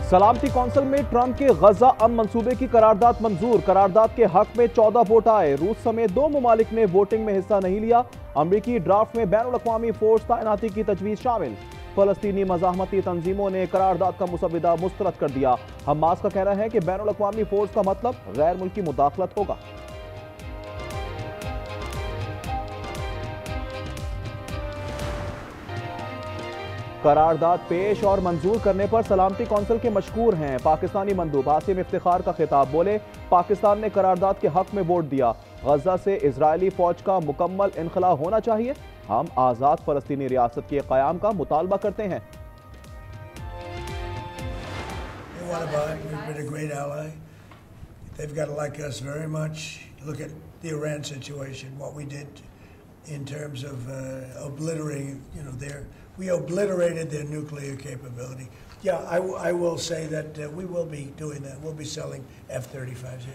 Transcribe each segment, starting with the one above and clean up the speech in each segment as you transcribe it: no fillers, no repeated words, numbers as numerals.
सलामती कौंसिल में ट्रंप के गजा अमन मंसूबे की करारदाद मंजूर। करारदाद के हक में 14 वोट आए। रूस समेत 2 ममालिक ने वोटिंग में हिस्सा नहीं लिया। अमरीकी ड्राफ्ट में बैनुल अक़वामी फोर्स तैनाती की तजवीज़ शामिल। फलस्तीनी मज़ाहमती तंजीमों ने करारदाद का मुसविदा मुस्तरद कर दिया। हमास का कहना है कि बैनुल अक़वामी फोर्स का मतलब गैर मुल्की मुदाखलत होगा। करारदाद पेश और मंजूर करने पर सलामती कौंसिल के मशकूर हैं। पाकिस्तानी मंदूब आसिम इफ्तिखार का खिताब। बोले, पाकिस्तान ने करारदाद के हक में वोट दिया। गजा से इजरायली फौज का मुकम्मल इनखला होना चाहिए। हम आज़ाद फलस्तीनी रियासत के क़याम का मुतालबा करते हैं। in terms of obliterating, we obliterated their nuclear capability. Yeah, I will say that we will be doing that. We'll be selling F-35s.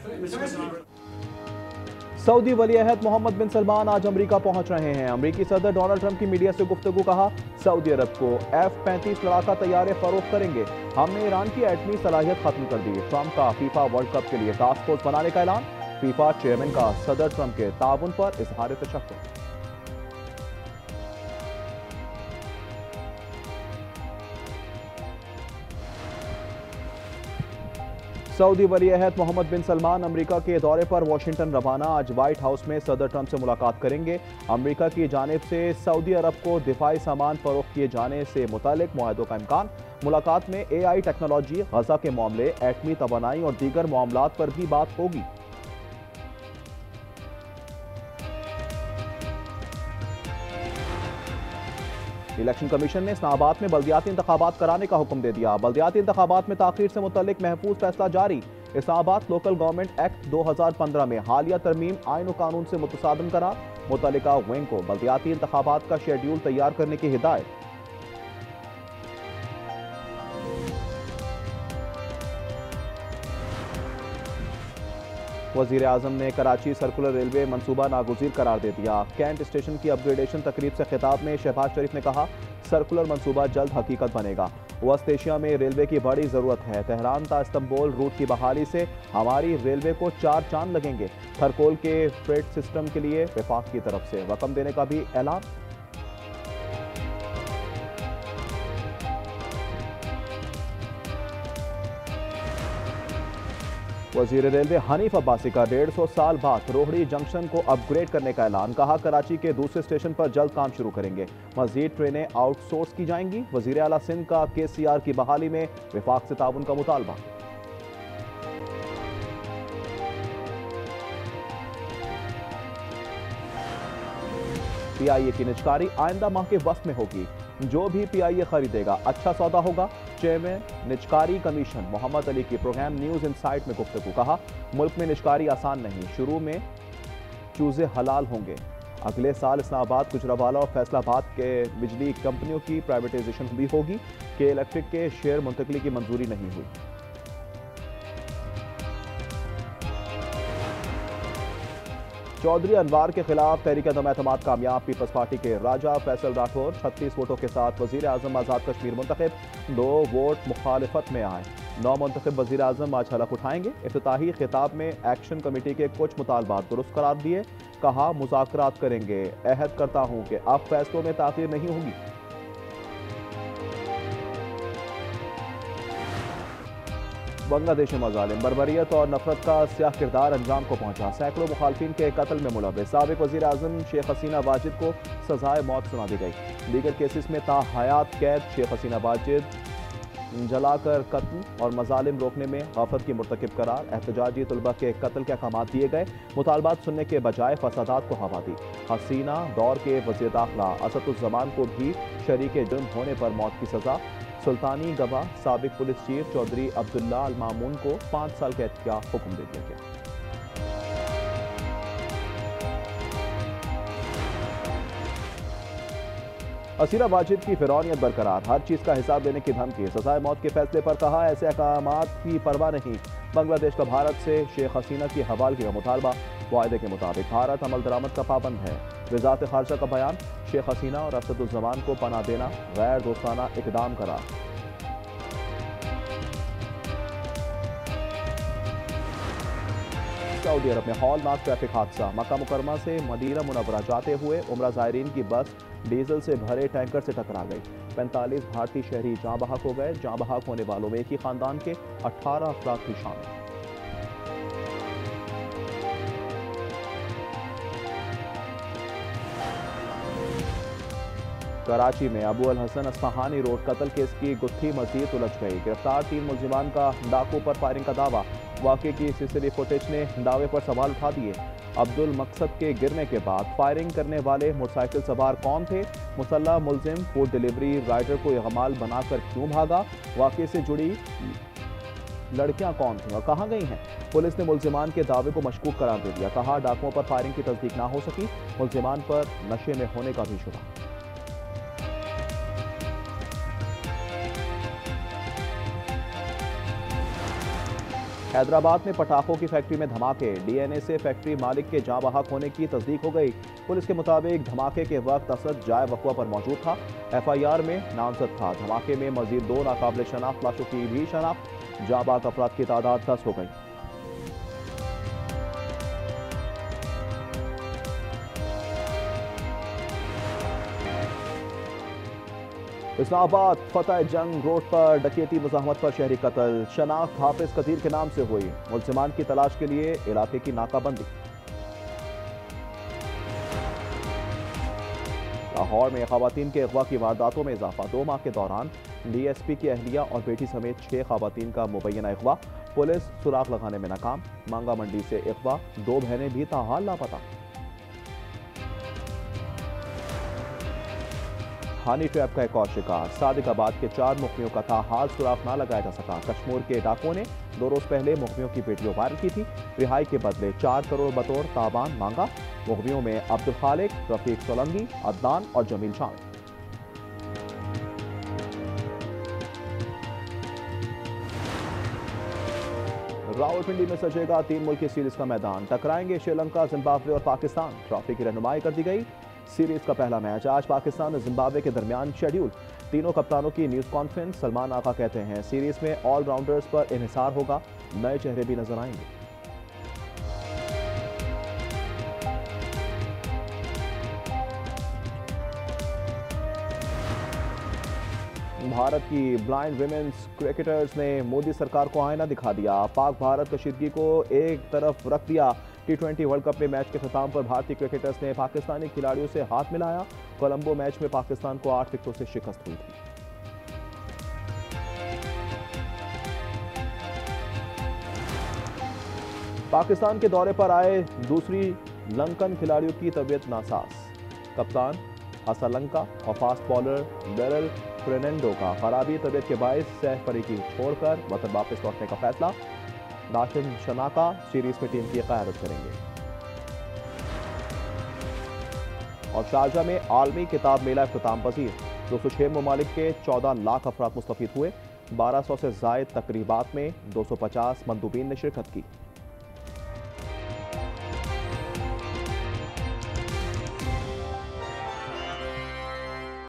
Saudi वली-ए-अहद मोहम्मद बिन सलमान आज अमेरिका पहुंच रहे हैं। अमेरिकी सदर डोनाल्ड ट्रंप की मीडिया से गुफ्तगू। कहा, सऊदी अरब को F-35 लड़ाका तैयारे फरोख्त करेंगे। हमने ईरान की एटमी सलाहियत खत्म कर दी। ट्रंप का फीफा वर्ल्ड कप के लिए टास्क फोर्स बनाने का ऐलान। फीफा चेयरमैन का सदर ट्रंप के ताउन पर इजहार तशक्कुर। सऊदी वली-ए-अहद मोहम्मद बिन सलमान अमेरिका के दौरे पर वाशिंगटन रवाना। आज व्हाइट हाउस में सदर ट्रंप से मुलाकात करेंगे। अमेरिका की जानिब से सऊदी अरब को दिफाई सामान फरोख्त किए जाने से मुतालिक मुआहदों का इम्कान। मुलाकात में AI टेक्नोलॉजी, गजा के मामले, एटमी तवानाई और दीगर मामलात पर भी बात होगी। इलेक्शन कमीशन ने इस्लामाबाद में बल्दियाती इंतखाबात कराने का हुक्म दे दिया। बल्दियाती इंतखाबात में ताखीर से मुतल्लिक महफूज फैसला जारी। इस्लामाबाद लोकल गवर्नमेंट एक्ट 2015 में हालिया तरमीम आइन और कानून से मुतसादम करार। मुतल्लिका विंग को बल्दियाती इंतखाबात का शेड्यूल तैयार करने की हिदायत। वज़ीर आज़म ने कराची सर्कुलर रेलवे मंसूबा नागुज़ीर करार दे दिया। कैंट स्टेशन की अपग्रेडेशन तकरीब से खिताब में शहबाज शरीफ ने कहा, सर्कुलर मंसूबा जल्द हकीकत बनेगा। वस्त एशिया में रेलवे की बड़ी ज़रूरत है। तेहरान ता इस्तांबुल रूट की बहाली से हमारी रेलवे को 4 चांद लगेंगे। खरकोल के फ्रेट सिस्टम के लिए वफाक की तरफ से रकम देने का भी ऐलान। वज़ीर रेलवे हनीफ अब्बासी का 150 साल बाद रोहड़ी जंक्शन को अपग्रेड करने का ऐलान। कहा, कराची के दूसरे स्टेशन पर जल्द काम शुरू करेंगे। मज़ीद ट्रेनें आउटसोर्स की जाएंगी। वज़ीर आला सिंध का KCR की बहाली में वफाक से ताउन का मुतालबा। PIA की निजकारी आइंदा माह के वक्त में होगी। जो भी PIA खरीदेगा अच्छा सौदा होगा। चेयरमैन निजकारी कमीशन मोहम्मद अली की प्रोग्राम न्यूज़ इनसाइट में गुफ्तगू। कहा, मुल्क में निजकारी आसान नहीं, शुरू में चूजे हलाल होंगे। अगले साल इस्लामाबाद, गुजरावाला और फैसलाबाद के बिजली कंपनियों की प्राइवेटाइजेशन भी होगी। के इलेक्ट्रिक के शेयर मुंतकली की मंजूरी नहीं हुई। चौधरी अनवार के खिलाफ तहरीक अदम-ए-एतमाद कामयाब। पीपल्स पार्टी के राजा फैसल राठौर 36 वोटों के साथ वज़ीर आज़म आज़ाद कश्मीर मुंतखब। 2 वोट मुखालिफत में आए। 9 मुंतखब वज़ीर आज़म आज हलफ उठाएंगे। इफ्तिताही खिताब में एक्शन कमेटी के कुछ मुतालबात दुरुस्त करार दिए। कहा, मुज़ाकरात करेंगे। अहद करता हूँ कि अब फैसलों में ताख़ीर नहीं होगी। बांग्लादेश में मज़ालिम, बर्बरियत और नफरत का स्याह किरदार अंजाम को पहुंचा। सैकड़ों मुखालफिन के कत्ल में मुलव्विस साबिक वज़ीर आज़म शेख हसीना वाजिद को सजाए मौत सुना दी गई। दीगर केसेस में ताहयात कैद शेख हसीना वाजिद जलाकर कत्ल और मज़ालिम रोकने में गफलत की मुर्तकिब करार। एहतजाजी तलबा के कत्ल के अहकाम दिए गए। मुतालबात सुनने के बजाय फसादात को हवा दी। हसीना दौर के वज़ीर दाखिला असदुज़्ज़मान को भी शरीक जुर्म होने पर मौत की सज़ा। सुल्तानी गवाह साबिक पुलिस चीफ चौधरी अब्दुल्ला अल मामून को 5 साल कैद का हुक्म दे दिया गया। हसीना वाजिद की फिरौनियत बरकरार, हर चीज का हिसाब देने की धमकी। सजाए मौत के फैसले पर कहा, ऐसे अहकामात की परवाह नहीं। बांग्लादेश का भारत से शेख हसीना की हवालगी का मुतालबा। वायदे के मुताबिक भारत अमल दरामद का पाबंद है। वज़ारत ख़ारजा का बयान, शेख हसीना और असदुज़्ज़मान को पनाह देना गैर दोस्ताना इक़दाम करार। सऊदी अरब में हौलनाक ट्रैफिक हादसा। मक्का मुकरमा से मदीना मुनव्वरा जाते हुए उम्रा ज़ायरीन की बस डीजल से भरे टैंकर से टकरा गई। 45 भारतीय शहरी जाँ बहक हो गए। जाँ बहक होने वालों में एक ही खानदान के 18 अफराद भी शामिल। कराची में अबू अल हसन अस्फहानी रोड कत्ल केस की गुत्थी मजीद उलझ गई। गिरफ्तार 3 मुलजिमान का डाकू पर फायरिंग का दावा। वाकई की सीसीटीवी फुटेज ने दावे पर सवाल उठा दिए। अब्दुल मकसद के गिरने के बाद फायरिंग करने वाले मोटरसाइकिल सवार कौन थे? मुसल्ला मुलजिम फूड डिलीवरी राइडर को यगमाल बनाकर क्यों भागा? वाकई से जुड़ी लड़कियां कौन थीं और कहां गई हैं? पुलिस ने मुलजिमान के दावे को मशकूक करार दे दिया। कहा डाकुओं पर फायरिंग की तस्दीक ना हो सकी। मुलजिमान पर नशे में होने का भी शुबा। हैदराबाद में पटाखों की फैक्ट्री में धमाके। डीएनए से फैक्ट्री मालिक के जाँ बहक होने की तस्दीक हो गई। पुलिस के मुताबिक धमाके के वक्त असद जाए वक़्वा पर मौजूद था। एफआईआर में नामजद था। धमाके में मजीद 2 नाकाबिल शनाख्त लाशों की भी शनाख्त। जाँ बहक अफराद की तादाद 10 हो गई। इस्लामाबाद फतेह जंग रोड पर डकैती मुज़ाहमत पर शहरी कत्ल। शनाख्त हाफिज कदीर के नाम से हुई। मुलजिमान की तलाश के लिए इलाके की नाकाबंदी। लाहौर में खवातीन के अगवा की वारदातों में इजाफा। 2 माह के दौरान डीएसपी की अहलिया और बेटी समेत 6 खवातीन का मुबैना अगवा। पुलिस सुराग लगाने में नाकाम। मांगा मंडी से अगवा 2 बहनें भी ताहाल लापता। हानी ट्रैप का एक और शिकार। सादिकाबाद के 4 मुखबियों का ताहाल सुराग ना लगाया जा सका। कश्मीर के डाकुओं ने 2 रोज पहले मुखबियों की वीडियो वायरल की थी। रिहाई के बदले 4 करोड़ बतौर ताबान मांगा। मुखबियों में अब्दुल खालिक, रफीक सोलंगी, अदनान और जमील शामिल। रावलपिंडी में सजेगा 3 मुल्की सीरीज का मैदान। टकराएंगे श्रीलंका, जिम्बाब्वे और पाकिस्तान। ट्रॉफी की रहनुमाई कर दी गई। सीरीज का पहला मैच आज पाकिस्तान और जिम्बाब्वे के दरमियान शेड्यूल। तीनों कप्तानों की न्यूज कॉन्फ्रेंस। सलमान आका कहते हैं सीरीज में ऑलराउंडर्स पर इन्हिसार होगा। नए चेहरे भी नजर आएंगे। भारत की ब्लाइंड विमेंस क्रिकेटर्स ने मोदी सरकार को आईना दिखा दिया। पाक भारत कशीदगी को एक तरफ रख दिया। T20 वर्ल्ड कप में मैच के खिताम पर भारतीय क्रिकेटर्स ने पाकिस्तानी खिलाड़ियों से हाथ मिलाया। कोलंबो मैच में पाकिस्तान को 8 विकेटों से शिकस्त हुई थी। पाकिस्तान के दौरे पर आए दूसरी लंकन खिलाड़ियों की तबीयत नासाज। कप्तान असलंका और फास्ट बॉलर बेरल फ्रेनेंडो का खराबी तबीयत के बायस सैफ फरीकी छोड़कर वतन वापस लौटने का फैसला। राशिद शनाका सीरीज में टीम की क़यादत करेंगे। और शारजा में आलमी किताब मेला इख्तिताम पजीर। 206 ममालिक के 14 लाख अफराद मुस्तफीद हुए। 1200 से ज़ायद तकरीबात में 250 मंदूबीन ने शिरकत की।